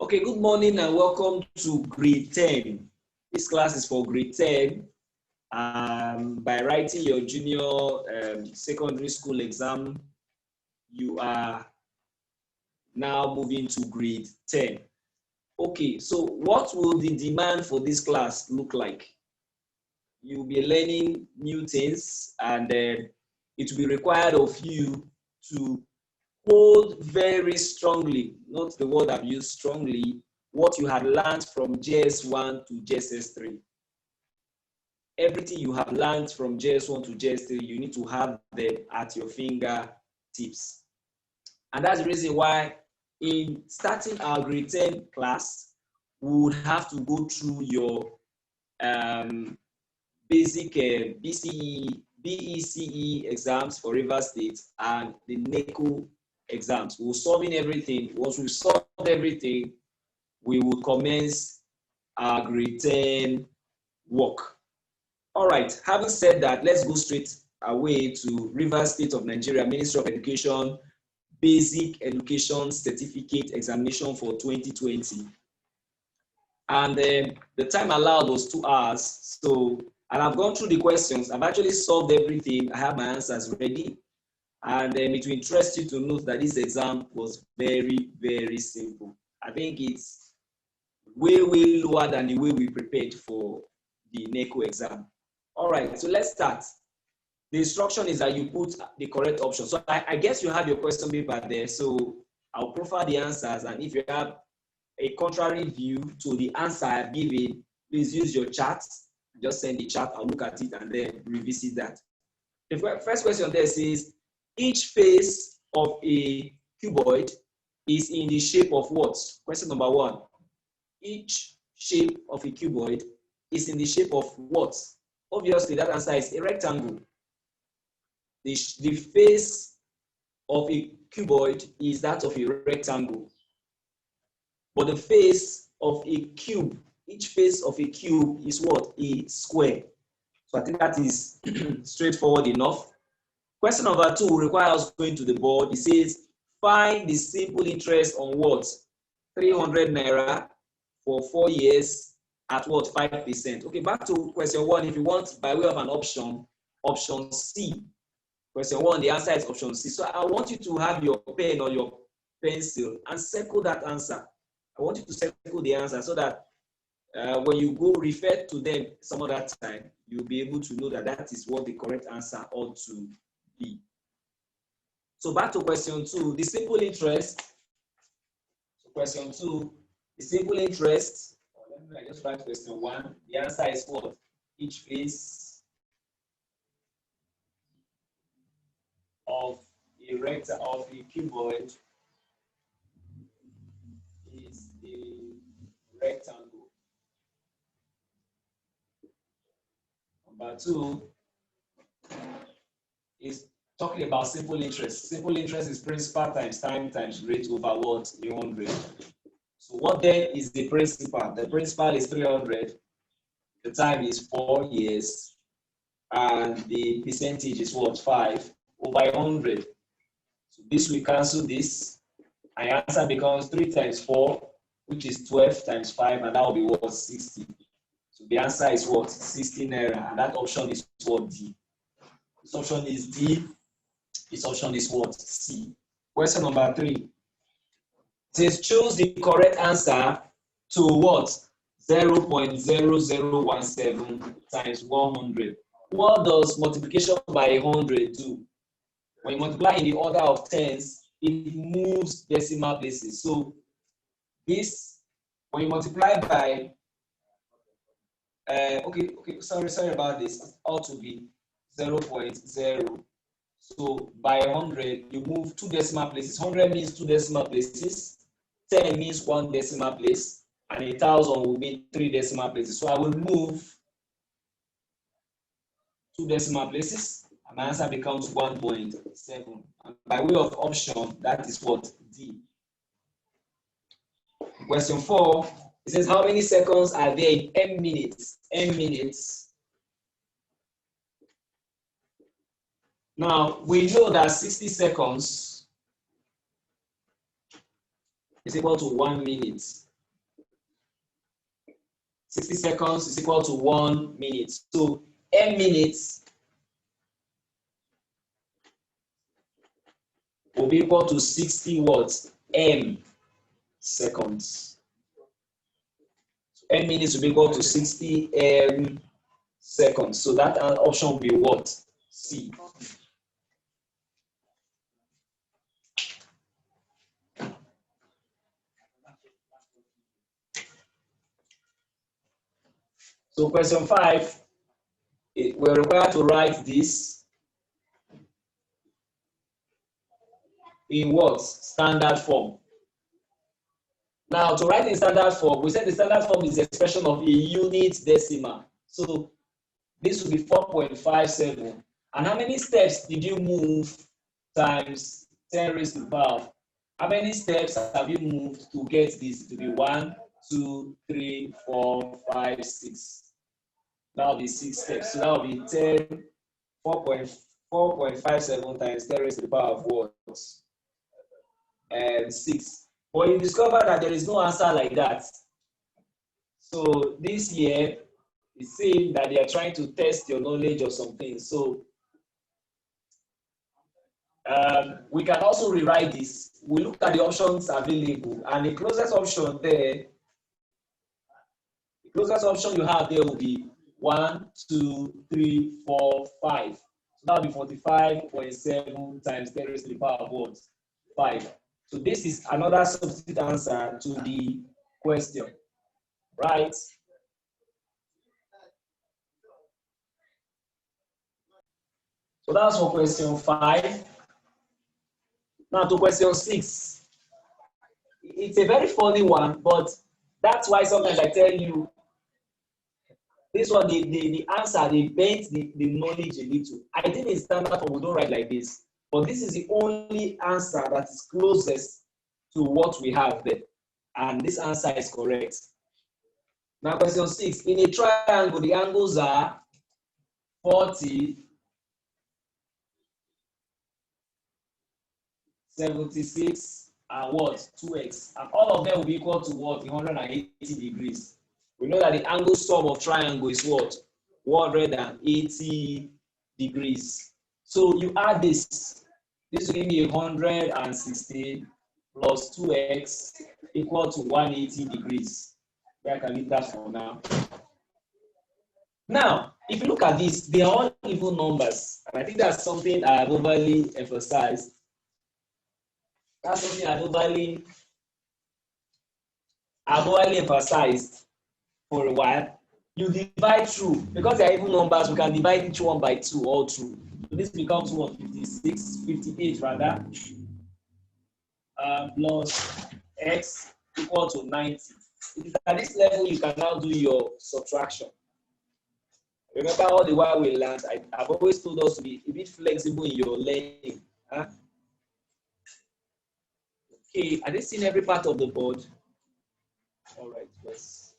Okay, good morning and welcome to grade 10. This class is for grade 10. By writing your junior secondary school exam, you are now moving to grade 10. Okay, so what will the demand for this class look like? You'll be learning new things, and it will be required of you to hold very strongly, not the word I've used, strongly, what you had learned from JS1 to JS3. Everything you have learned from JS1 to JS3, you need to have them at your fingertips. And that's the reason why in starting our grade 10 class, we would have to go through your basic BECE exams for Rivers State and the NECO exams. We're solving everything. Once we've solved everything, we will commence our grade 10 work. All right, having said that, let's go straight away to Rivers State of Nigeria Ministry of Education Basic Education Certificate Examination for 2020. And the time allowed was 2 hours. And I've gone through the questions. I've actually solved everything. I have my answers ready. And it will interest you to note that this exam was very, very simple. I think it's way, way lower than the way we prepared for the NECO exam. All right, so let's start. The instruction is that you put the correct option. So I guess you have your question paper there. So I'll profile the answers. And if you have a contrary view to the answer I've given, please use your chat. Just send the chat, I'll look at it and then revisit that. The first question there says, each face of a cuboid is in the shape of what? Question number 1. Each shape of a cuboid is in the shape of what? Obviously, that answer is a rectangle. The face of a cuboid is that of a rectangle. But the face of a cube, each face of a cube is what? A square. So I think that is straightforward enough. Question number 2 requires going to the board. It says, find the simple interest on what? 300 naira for 4 years at what? 5%. Okay, back to question 1. If you want by way of an option, option C. Question 1, the answer is option C. So I want you to have your pen or your pencil and circle that answer. I want you to circle the answer so that when you go refer to them some other time, you'll be able to know that that is what the correct answer ought to be. So back to question 2, the simple interest. So question 2, the simple interest. Let me just write question 1. The answer is what? Each face of a rectangle of a cuboid is a rectangle. Number 2 is talking about simple interest. Simple interest is principal times time times rate over what? 100. So what then is the principal? The principal is 300. The time is 4 years. And the percentage is what? 5 over 100. So this will cancel this. And your answer becomes 3 times 4, which is 12 times 5, and that will be what? 60. So the answer is what? 60 naira. And that option is what? D. This option is D. This option is what? C. Question number 3. It says choose the correct answer to what? 0.0017 times 100. What does multiplication by 100 do? When you multiply in the order of tens, it moves decimal places. So this, when you multiply by, sorry about this. It ought to be 0.0. So by 100, you move 2 decimal places. 100 means 2 decimal places. 10 means 1 decimal place. And 1,000 will mean 3 decimal places. So I will move 2 decimal places. And my answer becomes 1.7. And by way of option, that is what? D. Question 4, it says how many seconds are there in m minutes? M minutes. Now, we know that 60 seconds is equal to 1 minute. 60 seconds is equal to 1 minute. So m minutes will be equal to 60 watts m seconds. So m minutes will be equal to 60 m seconds. So that option will be what? C. So question 5, we're required to write this in what? Standard form. Now, to write in standard form, we said the standard form is the expression of a unit decimal. So this will be 4.57. And how many steps did you move times 10 raised to the power? How many steps have you moved to get this to be 1, 2, 3, 4, 5, 6? That will be 6 steps. So that will be 10, 4.57 times 10 raised to the power of what? And 6. But you discover that there is no answer like that. So this year, it's saying that they are trying to test your knowledge of something. So we can also rewrite this. We look at the options available, and the closest option there, the closest option you have there will be 1, 2, 3, 4, 5. So that will be 45.7 times 10 raised to the power of what? 5. So this is another substitute answer to the question, right? So that's for question 5. Now to question 6. It's a very funny one, but that's why sometimes I tell you, this one, the answer, they bent the knowledge a little. I think in standard form, we don't write like this. But this is the only answer that is closest to what we have there. And this answer is correct. Now, question 6. In a triangle, the angles are 40, 76, and what? 2x. And all of them will be equal to what? 180 degrees. We know that the angle sum of triangle is what? 180 degrees. So you add this. This will give me 160 plus 2x equal to 180 degrees. I can leave that for now. Now, if you look at this, they are all even numbers. And I think that's something I've overly emphasized. That's something I've overly emphasized for a while. You divide through, because they are even numbers, we can divide each one by 2 all through. So this becomes what? 56, 58 rather, plus x equal to 90. It is at this level you can now do your subtraction. Remember all the while we learned, I've always told us to be a bit flexible in your learning. Huh? Okay, are they seeing every part of the board? All right, yes.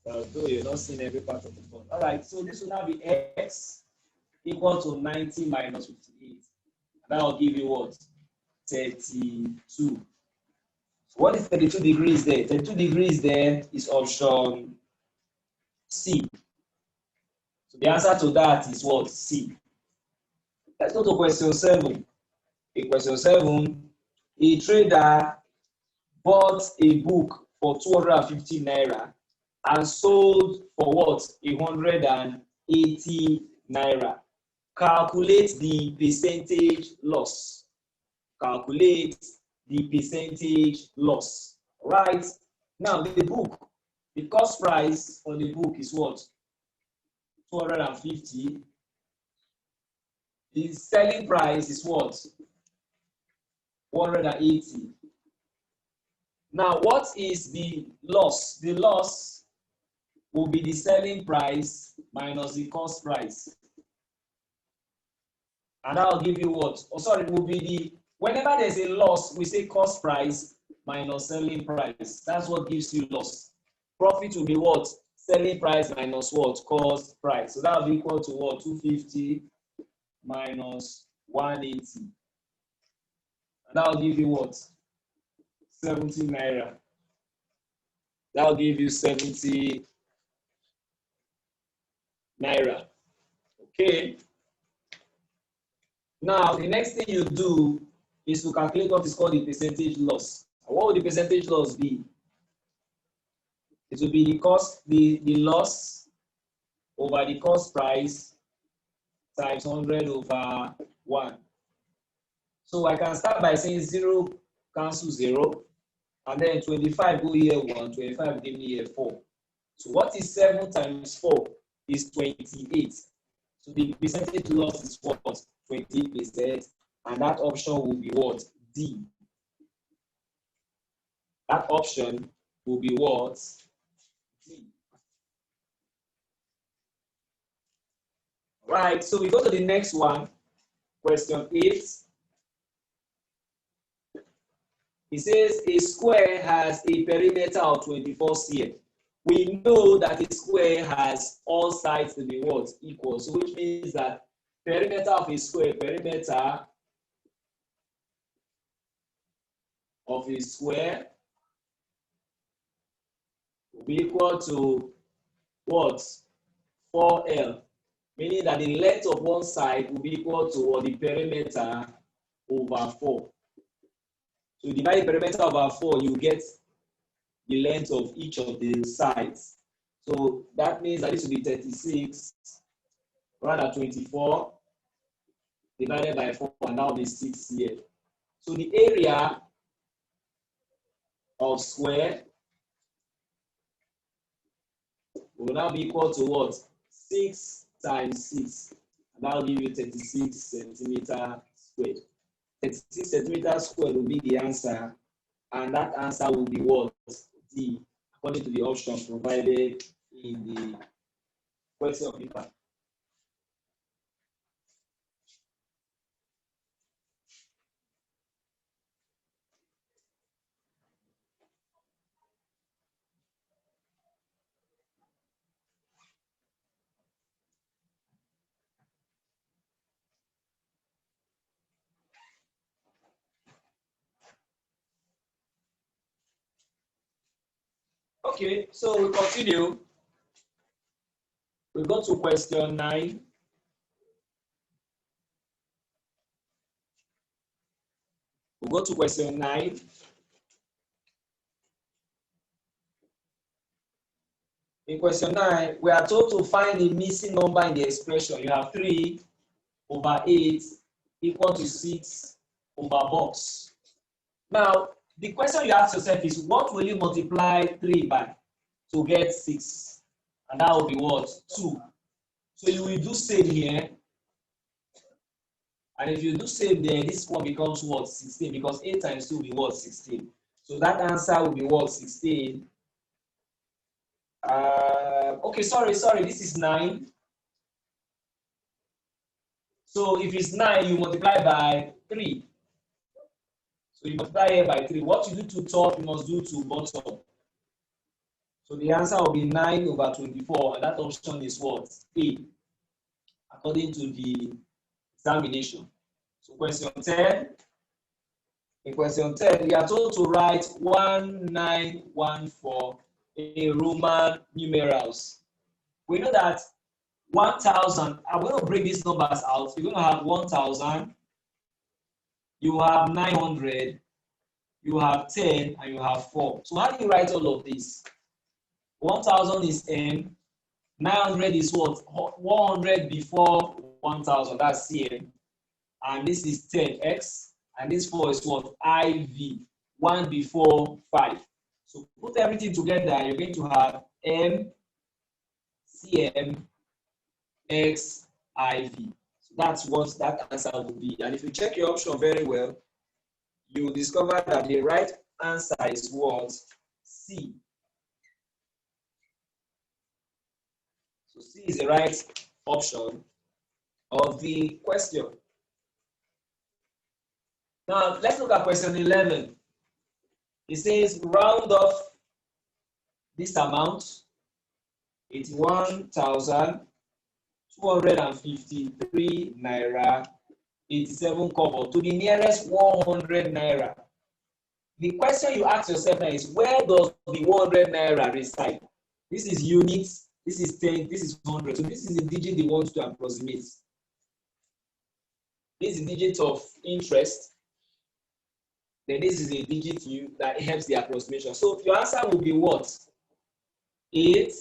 Although you're not seeing every part of the board. All right, so this will now be x equal to 90 minus 58. That will give you what? 32. So what is 32 degrees there? 32 degrees there is option C. So the answer to that is what? C. Let's go to question 7. In question 7, a trader bought a book for 250 naira and sold for what? 180 naira. Calculate the percentage loss. Calculate the percentage loss. Right? Now, the book, the cost price for the book is what? 250. The selling price is what? 180. Now, what is the loss? The loss will be the selling price minus the cost price. And that will give you what? Oh, sorry, it will be the, whenever there's a loss, we say cost price minus selling price. That's what gives you loss. Profit will be what? Selling price minus what? Cost price. So that will be equal to what? 250 minus 180. And that will give you what? 70 naira. That'll give you 70 naira. Okay. Now, the next thing you do is to calculate what is called the percentage loss. What would the percentage loss be? It will be the cost, the loss over the cost price times 100 over 1. So I can start by saying 0 cancel 0, and then 25 go here 1, 25 give me here 4. So what is 7 times 4 is 28. So the percentage loss is what? 20%, and that option will be what? D. That option will be what? D. Right, so we go to the next one, question 8. It says a square has a perimeter of 24 cm. We know that a square has all sides to be what? Equal. So which means that perimeter of a square, will be equal to what? 4L. Meaning that the length of one side will be equal to what? The perimeter over 4. So you divide the perimeter over 4, you get the length of each of the sides. So that means that this will be 36, rather 24, divided by 4, and that will be 6 here. So the area of square will now be equal to what? 6 times 6. And that will give you 36 centimeters squared. 36 centimeters squared will be the answer, and that answer will be what? D, according to the options provided in the question paper. Okay, so we continue. We go to question 9. We go to question 9. In question 9, we are told to find the missing number in the expression. You have 3 over 8 equal to 6 over box. Now, the question you ask yourself is, what will you multiply 3 by to get 6? And that will be what? 2. So you will do same here. And if you do same there, this one becomes what? 16, because 8 times 2 will be what? 16. So that answer will be what? 16. Okay, sorry, this is 9. So if it's 9, you multiply by 3. So you multiply here by 3. What you do to top, you must do to bottom. So the answer will be 9 over 24, and that option is what? A, according to the examination. So question 10. In question 10, we are told to write 1914 in Roman numerals. We know that 1,000, I'm going to break these numbers out. You're going to have 1,000, you have 900, you have 10, and you have 4. So how do you write all of this? 1,000 is M, 900 is what? 100 before 1,000, that's CM, and this is 10X, and this 4 is what? IV, 1 before 5. So put everything together, you're going to have M, CM, X, IV. So that's what that answer will be. And if you check your option very well, you will discover that the right answer is what? C. So C is the right option of the question. Now let's look at question 11. It says round off this amount, 81,253 naira 87 kobo to the nearest 100 naira. The question you ask yourself now is, where does the 100 naira reside? This is units, this is 10, this is 100. So this is the digit they want to approximate. This is the digit of interest. Then this is a digit that helps the approximation. So your answer will be what? 8,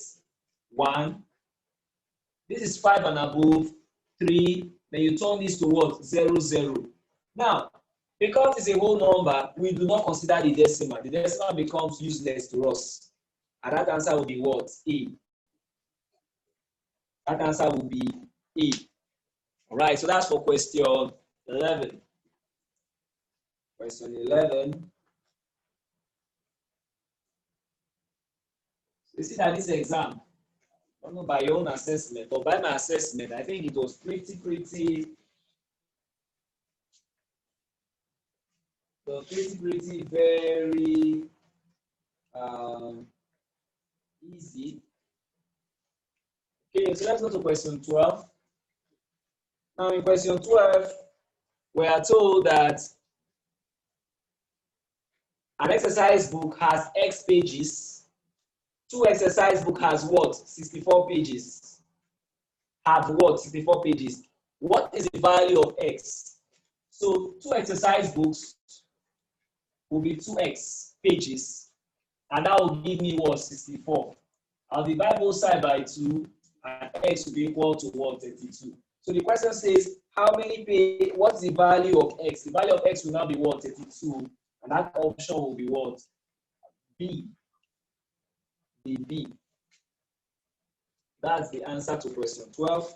1. This is 5 and above, 3. Then you turn this to what? 0, 0. Now, because it's a whole number, we do not consider the decimal. The decimal becomes useless to us. And that answer will be what? A. That answer will be A. All right, so that's for question 11. Question 11. You see that this exam, I don't know by your own assessment, but by my assessment, I think it was pretty very easy. Okay, so let's go to question 12. Now in question 12, we are told that an exercise book has X pages. 2 exercise book has what? 64 pages. Have what? 64 pages. What is the value of X? So 2 exercise books will be 2x pages, and that will give me what? 64. I'll divide both sides by 2, and X will be equal to what? 32. So the question says, how many pages? What's the value of X? The value of X will now be what? 32. And that option will be what? B. The B. That's the answer to question 12.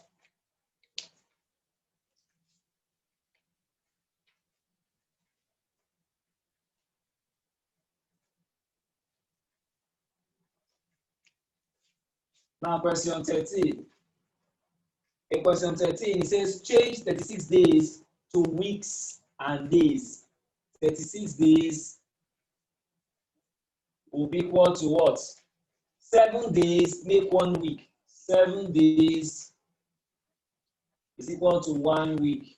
Now question 13. In question 13, it says change 36 days to weeks and days. 36 days will be equal to what? 7 days make 1 week. 7 days is equal to 1 week.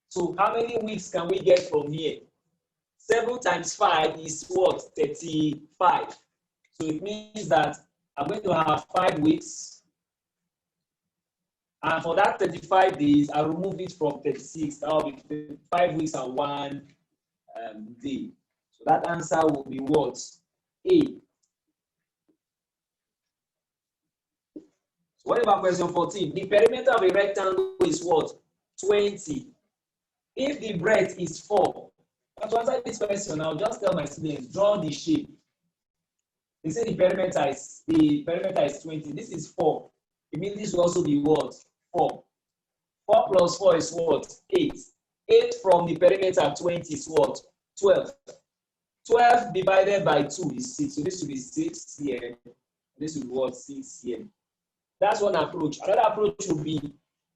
So how many weeks can we get from here? 7 times 5 is what? 35. So it means that I'm going to have 5 weeks. And for that 35 days, I'll remove it from 36. That will be 5 weeks and 1 day. So that answer will be what? A. So what about question 14? The perimeter of a rectangle is what? 20. If the breadth is 4, now to answer this question, I'll just tell my students, draw the shape. They say the perimeter is 20. This is 4. It means this will also be what? 4. 4 plus 4 is what? 8. 8 from the perimeter 20 is what? 12. 12 divided by 2 is 6. So this will be 6 here. This will be what? 6 here. That's one approach. Another approach would be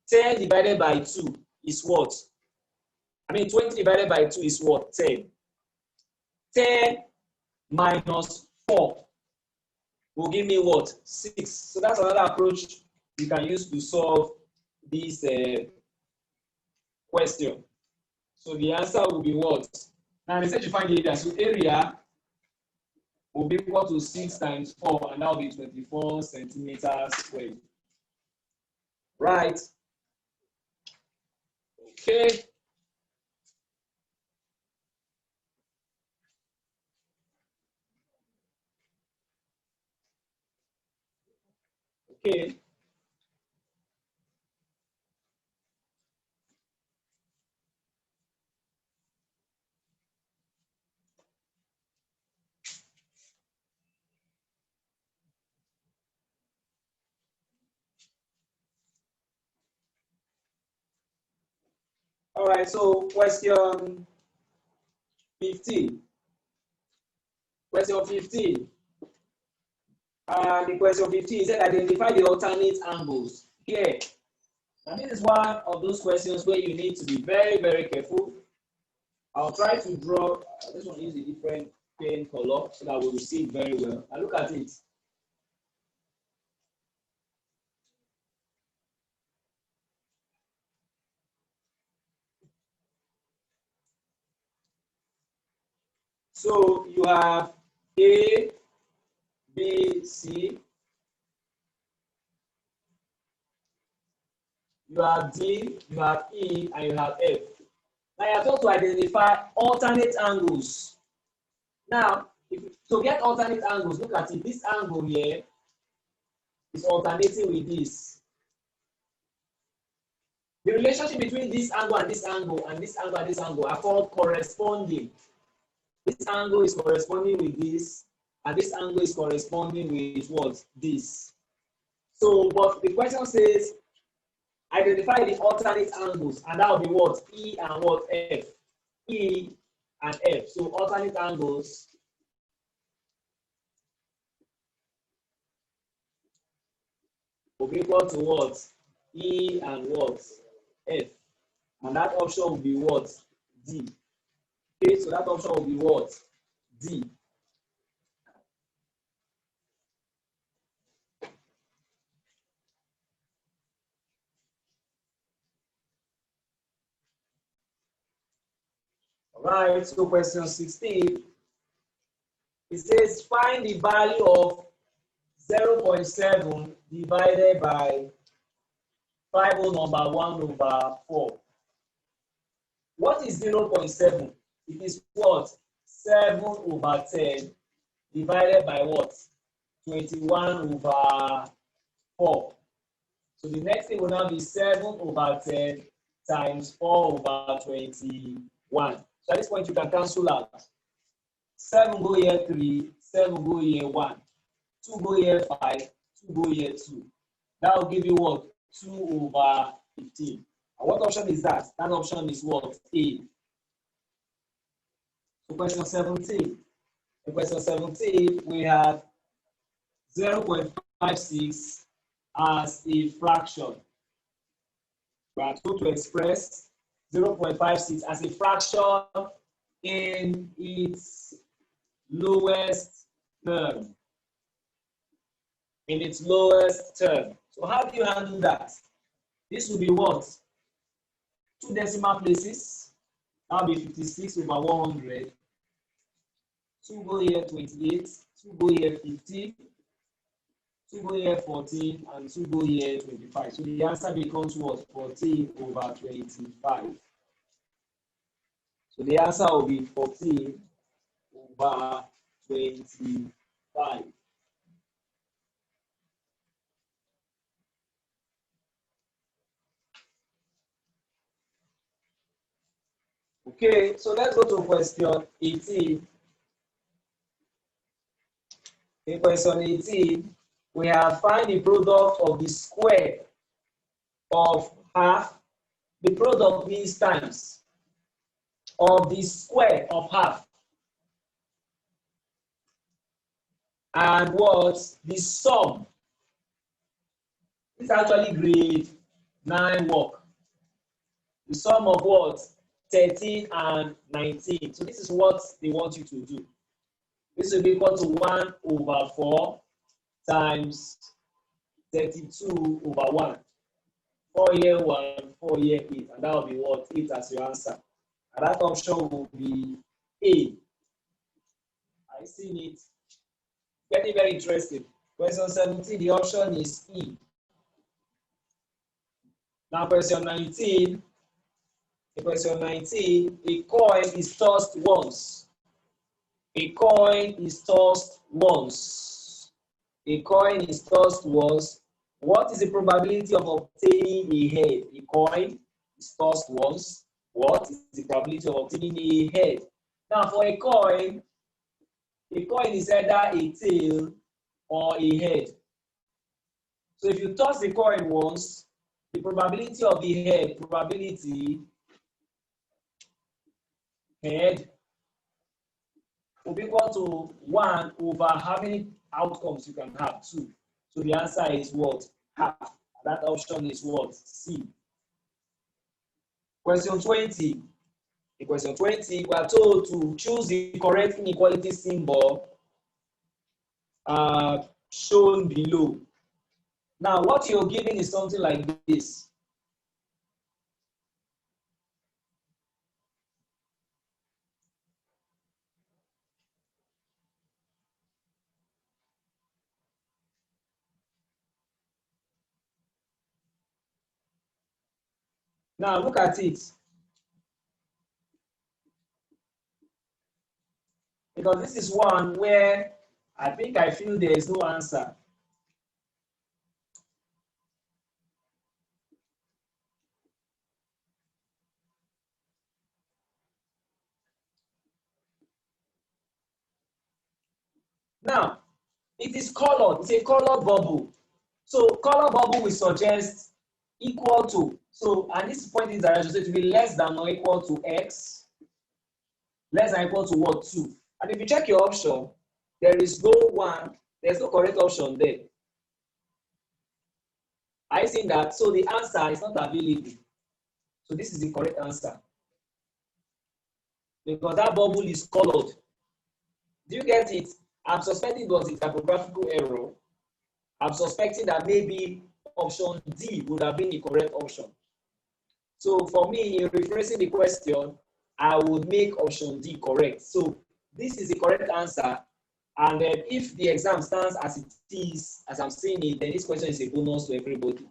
10 divided by 2 is what? 20 divided by 2 is what? 10. 10 minus 4 will give me what? 6. So that's another approach you can use to solve this question. So the answer will be what? Now they said you find the area. So area will be equal to 6 times 4, and that will be 24 centimeters squared. Right? Okay. Okay. All right, so question 15. Question 15. The question 15 said identify the alternate angles. Here. Now this is one of those questions where you need to be very, very careful. I'll try to draw, I just want to use a different pen color so that we will see it very well. Now look at it. So you have A, B, C. You have D, you have E, and you have F. Now you are told to identify alternate angles. Now, to get alternate angles, look at it. This angle here is alternating with this. The relationship between this angle and this angle and this angle and this angle are called corresponding. This angle is corresponding with this, and this angle is corresponding with what? This. So, but the question says, identify the alternate angles, and that will be what? E and what? F. E and F. So, alternate angles will be equal to what? E and what? F. And that option will be what? D. Okay, so that option will be what? D. All right, so question 16. It says find the value of 0.7 divided by 5 whole number 1 over 4. What is 0.7? It is what? 7 over 10 divided by what? 21 over 4. So the next thing will now be 7 over 10 times 4 over 21. So at this point you can cancel out. 7 go here 3, 7 go here 1, 2 go here 5, 2 go here 2. That will give you what? 2 over 15. And what option is that? That option is what? A. So question 17. In question 17, we have 0.56 as a fraction. We are told to express 0.56 as a fraction in its lowest term. In its lowest term. So how do you handle that? This will be what? 2 decimal places. That will be 56 over 100. 2 go here 28, 2 go here 50, 2 go here 14, and 2 go here 25. So the answer becomes what? 14 over 25. So the answer will be 14 over 25. Okay, so let's go to question 18. In question 18, we have find the product of the square of half. The product means times of the square of half. And what? The sum. This is actually grade 9 work. The sum of what? 13 and 19. So this is what they want you to do. This will be equal to 1 over 4 times 32 over 1. 4 here 1, 4 here 8. And that will be what? 8 as your answer. And that option will be A. I see it. Very, very interesting. Question 17, the option is E. Now, question 19. In question 19, a coin is tossed once. A coin is tossed once. A coin is tossed once. What is the probability of obtaining a head? A coin is tossed once. What is the probability of obtaining a head? Now, for a coin is either a tail or a head. So if you toss the coin once, the probability of the head, head will be equal to 1 over how many outcomes you can have? 2. So the answer is what? Half. That option is what? C. Question 20. In question 20, we are told to choose the correct inequality symbol shown below. Now, what you're given is something like this. Now look at it. Because this is one where I feel there is no answer. Now, it is colored. It's a colored bubble. So color bubble will suggest equal to. So, and this point in direction, so it will be less than or equal to x, less than or equal to what, 2. And if you check your option, there is no one, there's no correct option there. Are you seeing that? So the answer is not available. So this is the correct answer. Because that bubble is colored. Do you get it? I'm suspecting it was a typographical error. I'm suspecting that maybe option D would have been the correct option. So for me, in rephrasing the question, I would make option D correct. So this is the correct answer. And then if the exam stands as it is, as I'm saying it, then this question is a bonus to everybody.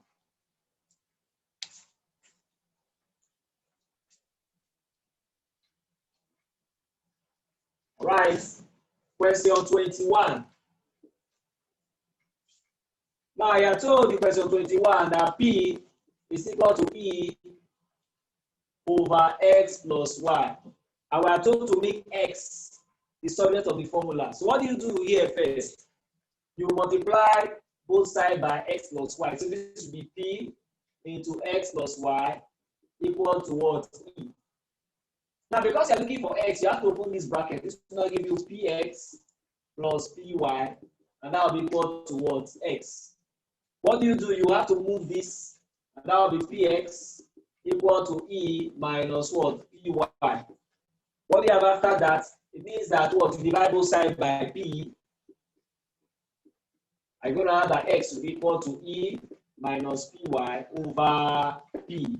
All right, question 21. Now I am told in question 21 that P is equal to E over X plus Y. And we are told to make X the subject of the formula. So what do you do here first? You multiply both sides by X plus Y. So this will be P into X plus Y equal to what? E. Now because you're looking for X, you have to open this bracket. This will now give you Px plus Py, and that will be equal to what? X. What do? You have to move this, and that will be Px equal to E minus what? Py. What do you have after that? It means that what? You divide both sides by P. I'm going to have that X will equal to E minus Py over P.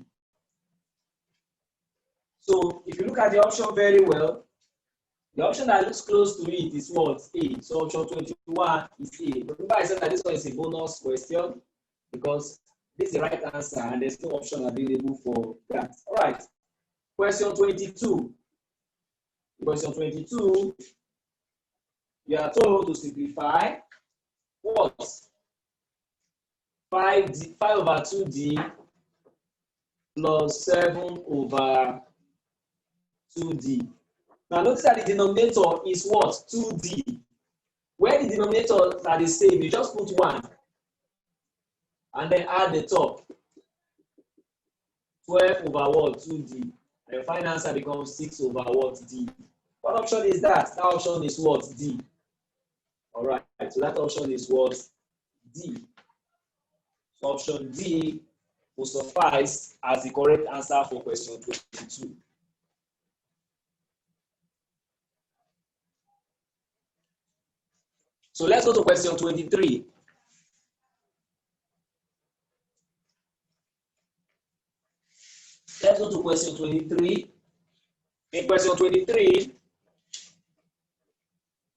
So if you look at the option very well, the option that looks close to it is what? A. So option 21 is A. Remember I said that this one is a bonus question because this is the right answer and there's no option available for that. All right. Question 22. Question 22, you are told to simplify what? 5 over 2d plus 7 over 2d. Now notice that the denominator is what? 2d. Where the denominators are the same, you just put 1 and then add the top. 12 over what? 2d. And your final answer becomes 6 over what? D. What option is that? That option is what? D. All right. So that option is what? D. So option D will suffice as the correct answer for question 22. So let's go to question 23. Let's go to question 23. In question 23,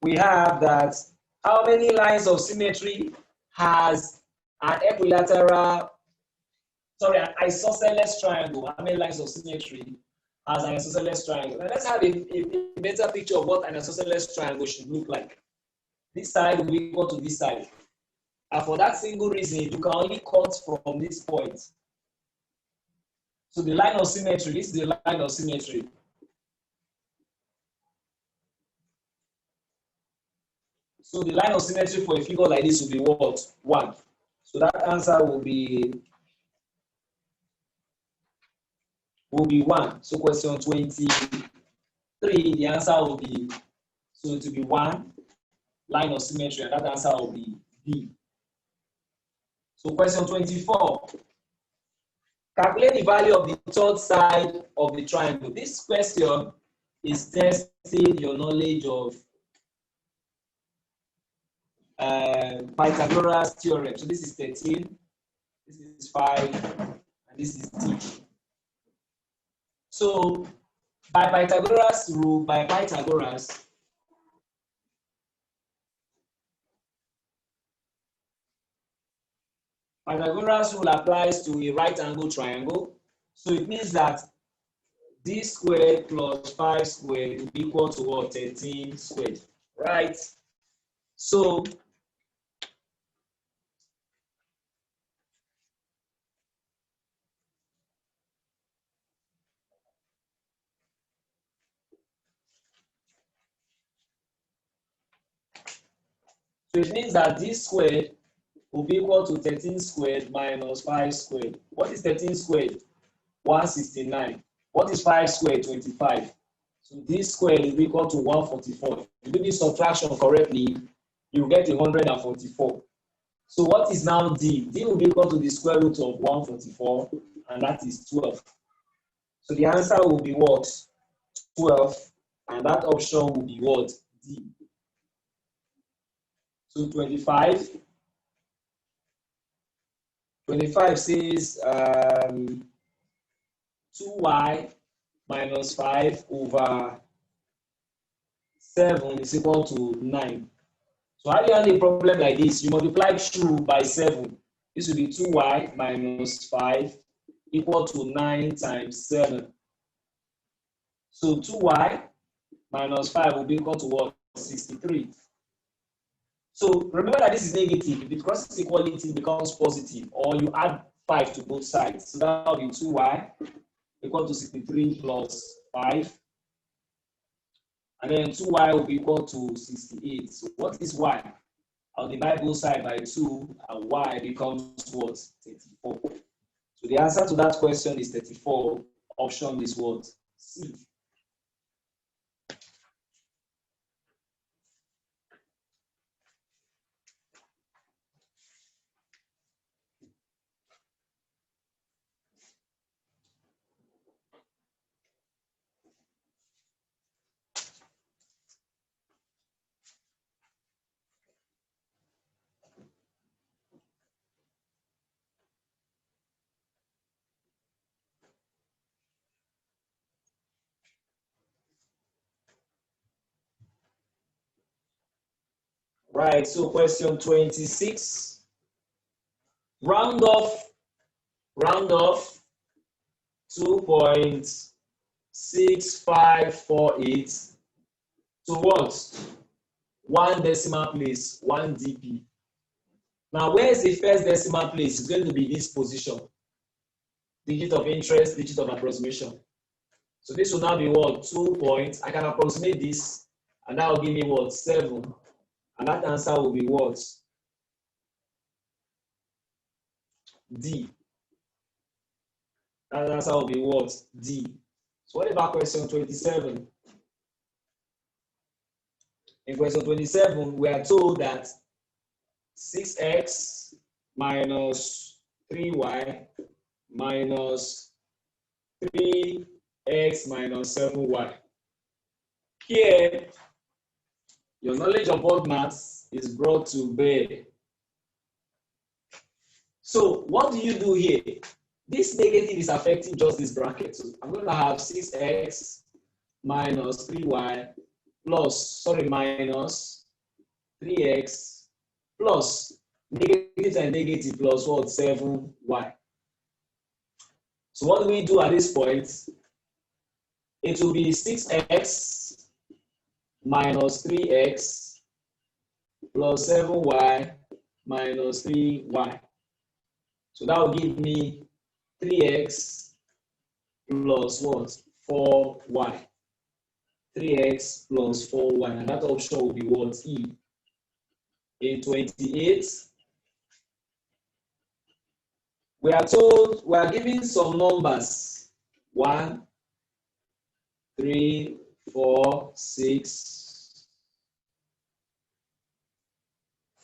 we have that how many lines of symmetry has an equilateral, an isosceles triangle? How many lines of symmetry has an isosceles triangle? Now let's have a better picture of what an isosceles triangle should look like. This side will be equal to this side. And for that single reason, you can only cut from this point. So the line of symmetry, this is the line of symmetry. So the line of symmetry for a figure like this will be what? 1. So that answer will be 1. So question 23, the answer will be, so it will be 1 line of symmetry, and that answer will be B. So question 24, calculate the value of the third side of the triangle. This question is testing your knowledge of Pythagoras theorem. So this is 13, this is 5, and this is D. So by Pythagoras rule, Pythagoras rule applies to a right angle triangle. So it means that this squared plus 5 squared will be equal to what? 13 squared, right? So it means that this squared will be equal to 13 squared minus 5 squared. What is 13 squared? 169. What is 5 squared? 25. So this squared is equal to 144. If you do this subtraction correctly, you get 144. So what is now D? D will be equal to the square root of 144, and that is 12. So the answer will be what? 12, and that option will be what? D. So 25 says 2y minus 5 over 7 is equal to 9. So how do you handle a problem like this? You multiply 2 by 7. This will be 2y minus 5 equal to 9 times 7. So 2y minus 5 will be equal to what? 63. So remember that this is negative. If it crosses equality, it becomes positive, or you add 5 to both sides. So that will be 2y equal to 63 plus 5. And then 2y will be equal to 68. So what is y? I'll divide both sides by 2, and y becomes what? 34. So the answer to that question is 34. Option is what? C. Right, so question 26. Round off 2.6548 to what? 1 decimal place, 1 dp. Now, where is the first decimal place? It's going to be this position. Digit of interest, digit of approximation. So this will now be what? 2 points. I can approximate this, and that will give me what? 7. And that answer will be what? D. That answer will be what? D. So what about question 27? In question 27, we are told that 6x minus 3y minus 3x minus 7y. Here, your knowledge of odd maths is brought to bear. So what do you do here? This negative is affecting just this bracket. So I'm going to have 6x minus 3y minus 3x plus negative and negative plus what? 7y. So what do we do at this point? It will be 6x minus 3x plus 7y minus 3y. So that will give me 3x plus what? 4y. 3x plus 4y. And that option will be what? E. In 28, we are told, we are given some numbers. 1, 3, 4, 6,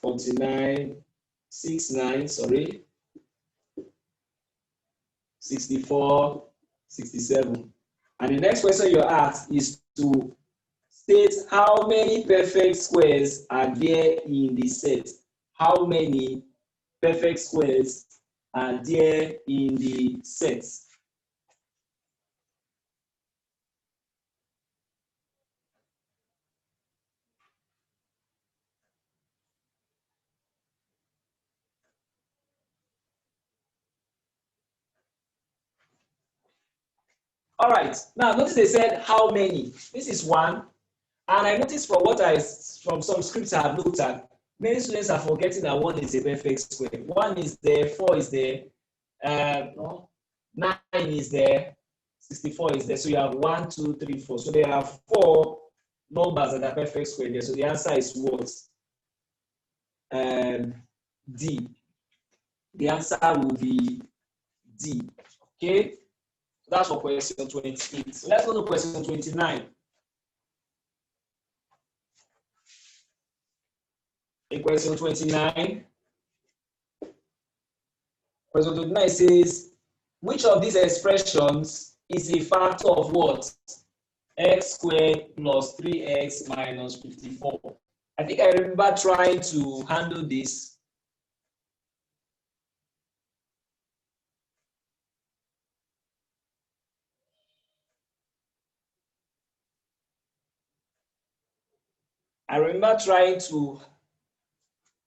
49, 69, 64, 67. And the next question you're asked is to state how many perfect squares are there in the set. How many perfect squares are there in the set? All right. Now notice they said how many. This is 1. And I noticed from some scripts I have looked at, many students are forgetting that 1 is a perfect square. 1 is there, 4 is there, 9 is there, 64 is there. So you have 1, 2, 3, 4. So there are 4 numbers that are perfect square there. So the answer is what? D. The answer will be D. Okay? That's for question 28. So let's go to question 29. In question 29, says, which of these expressions is a factor of what? X squared plus 3x minus 54. I think I remember trying to handle this. I remember trying to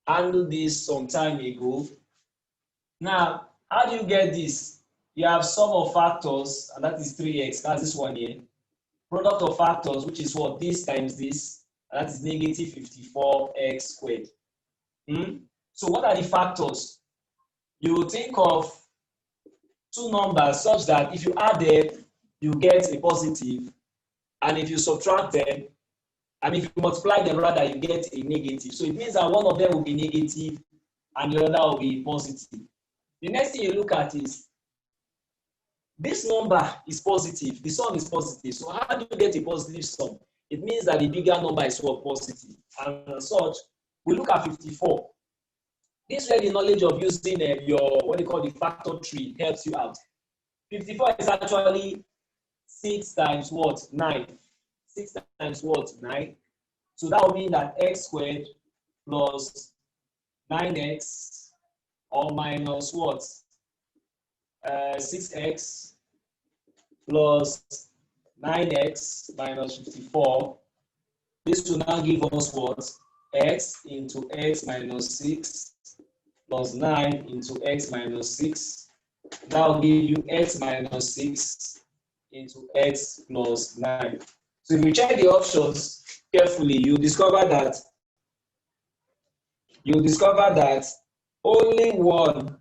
handle this some time ago. Now, how do you get this? You have sum of factors, and that is 3x. That's this one here. Product of factors, which is what? This times this, and that is negative 54x squared. So what are the factors? You will think of two numbers such that if you add them, you get a positive, and if you subtract them, and if you multiply them rather, you get a negative. So it means that one of them will be negative and the other will be positive. The next thing you look at is this number is positive, the sum is positive. So how do you get a positive sum? It means that the bigger number is what? Positive. And as such, we look at 54. This is where the knowledge of using your, what they call the factor tree helps you out. 54 is actually 6 times what? 9. 6 times what? 9. So that would mean that x squared plus 9x or minus what? 6x plus 9x minus 54. This will now give us what? X into x minus 6 plus 9 into x minus 6. That will give you x minus 6 into x plus 9. So if you check the options carefully, you'll discover that only one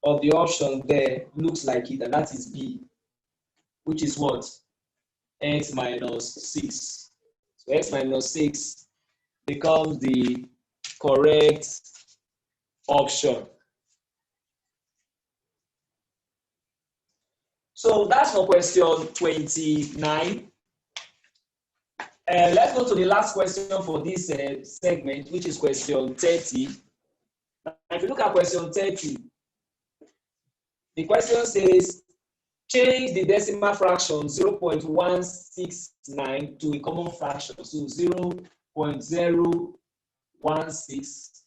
of the options there looks like it, and that is B, which is what? X minus 6. So x minus 6 becomes the correct option. So that's for question 29. Let's go to the last question for this segment, which is question 30. Now, if you look at question 30, the question says, change the decimal fraction 0.169 to a common fraction. So 0.016,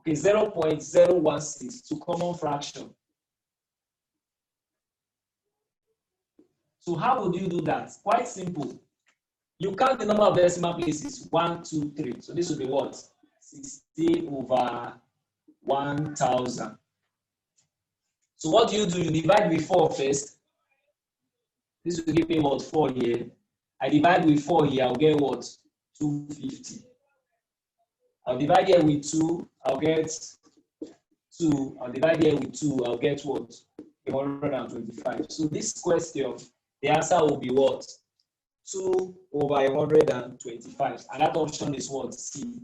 okay, 0.016 to common fraction. So how would you do that? Quite simple. You count the number of decimal places, 1, 2, 3. So this will be what? 16 over 1,000. So what do? You divide with 4 first. This will give me what? 4 here. I divide with 4 here, I'll get what? 250. I'll divide here with 2, I'll get 2. I'll divide here with 2, I'll get what? 125. So this question, the answer will be what? 2 over 125. And that option is what? C.